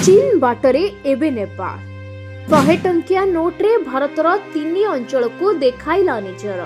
चीन बाटरे एबे नेपाल 100 टंकिया नोट्रे भारतर 3 अंचल को देखाइला निजर।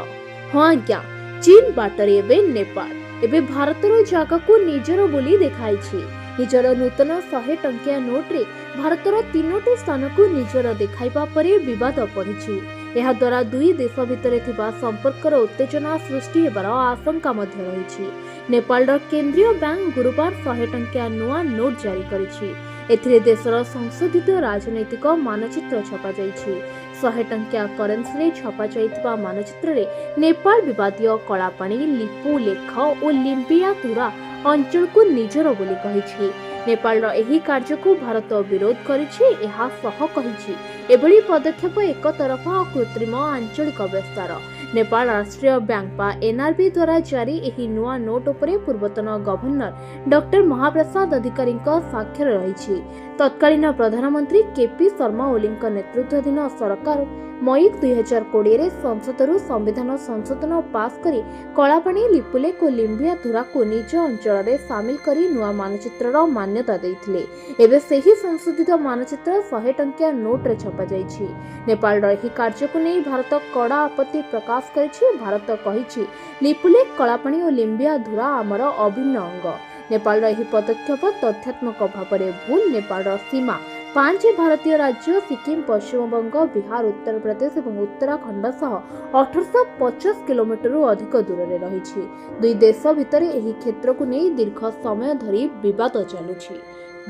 हाँ आज्ञा, चीन बाटरे एबे नेपाल एबे भारतर जगह को निजर बोली देखाइछि। निजर नूतन 100 टंकिया नोट्रे भारतर 3टी स्थान को निजर देखाइबा परे विवाद पड़िछि। ଏହା ଦ୍ୱାରା ଦୁଇ ଦେଶ ଭିତରେ ଥିବା ସମ୍ପର୍କର ଉତ୍ତେଜନା ସୃଷ୍ଟି ହେବାର ଆଶଙ୍କା ମଧ୍ୟ ରହିଛି। ନେପାଳର କେନ୍ଦ୍ରୀୟ ବ୍ୟାଙ୍କ ଗୁରୁବାର 100 ଟଙ୍କିଆ ନୂଆ ନୋଟ୍ ଜାରି କରିଛି। ଏଥିରେ ଦେଶର ସଂଶୋଧିତ ରାଜନୈତିକ ମାନଚିତ୍ର ଛପାଯାଇଛି। 100 ଟଙ୍କିଆ କରେନ୍ସିରେ ଛପାଯାଇଥିବା ମାନଚିତ୍ରରେ ନେପାଳ ବିବାଦୀୟ କଳାପାଣି, ଲିପୁ ଲେଖ ଓ ଲିମ୍ବିୟାତୁରା ଅଞ୍ଚଳକୁ ନିଜର ବୋଲି କହିଛି। ନେପାଳର ଏହି କାର୍ଯ୍ୟକୁ ଭାରତ ବିରୋଧ କରିଛି। ଏହା ସହ କହିଛି ଏଭଳି ପଦକ୍ଷେପ ଏକତରଫା ଓ କୃତ୍ରିମ ଆଞ୍ଚଳିକ ବିସ୍ତାର। ନେପାଳ ରାଷ୍ଟ୍ରୀୟ ବ୍ୟାଙ୍କ ବା ଏନ୍ଆରବି ଦ୍ୱାରା ଜାରି ଏହି ନୂଆ ନୋଟ୍ ଉପରେ ପୂର୍ବତନ ଗଭର୍ଣ୍ଣର ଡକ୍ଟର ମହାପ୍ରସାଦ ଅଧିକାରୀଙ୍କ ସ୍ୱାକ୍ଷର ରହିଛି। ତତ୍କାଳୀନ ପ୍ରଧାନମନ୍ତ୍ରୀ କେପି ଶର୍ମା ଓଲିଙ୍କ ନେତୃତ୍ୱାଧୀନ ସରକାର ମଇ 2020ରେ ସଂସଦରୁ ସମ୍ବିଧାନ ସଂଶୋଧନ ପାସ୍ କରି କଳାପାଣି, ଲିପୁଲେଖ ଓ ଲିମ୍ବିୟାତୁରାକୁ ନିଜ ଅଞ୍ଚଳରେ ସାମିଲ କରି ନୂଆ ମାନଚିତ୍ରର ମାନ୍ୟତା ଦେଇଥିଲେ। ଏବେ ସେହି ସଂଶୋଧିତ ମାନଚିତ୍ର 100 ଟଙ୍କିଆ ନୋଟ୍ରେ ଛପାଯାଇଛି। ନେପାଳର ଏହି କାର୍ଯ୍ୟକୁ ନେଇ ଭାରତ କଡ଼ା ଆପତ୍ତି ପ୍ରକାଶ କରିଛି। ଭାରତ କହିଛି ଲିପୁଲେଖ, କଳାପାଣି ଓ ଲିମ୍ବିୟାତୁରା ଆମର ଅଭିନ୍ନ ଅଙ୍ଗ। ନେପାଳର ଏହି ପଦକ୍ଷେପ ତଥ୍ୟାତ୍ମକ ଭାବରେ ଭୁଲ। ନେପାଳର ସୀମା 5 ଭାରତୀୟ ରାଜ୍ୟ ସିକିମ୍, ପଶ୍ଚିମବଙ୍ଗ, ବିହାର, ଉତ୍ତରପ୍ରଦେଶ ଏବଂ ଉତ୍ତରାଖଣ୍ଡ ସହ 1850 କିଲୋମିଟରରୁ ଅଧିକ ଦୂରରେ ରହିଛି। ଦୁଇ ଦେଶ ଭିତରେ ଏହି କ୍ଷେତ୍ରକୁ ନେଇ ଦୀର୍ଘ ସମୟ ଧରି ବିବାଦ ଚାଲୁଛି।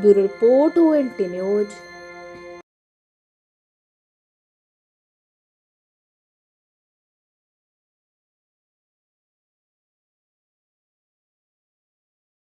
Bureau report, ONT news.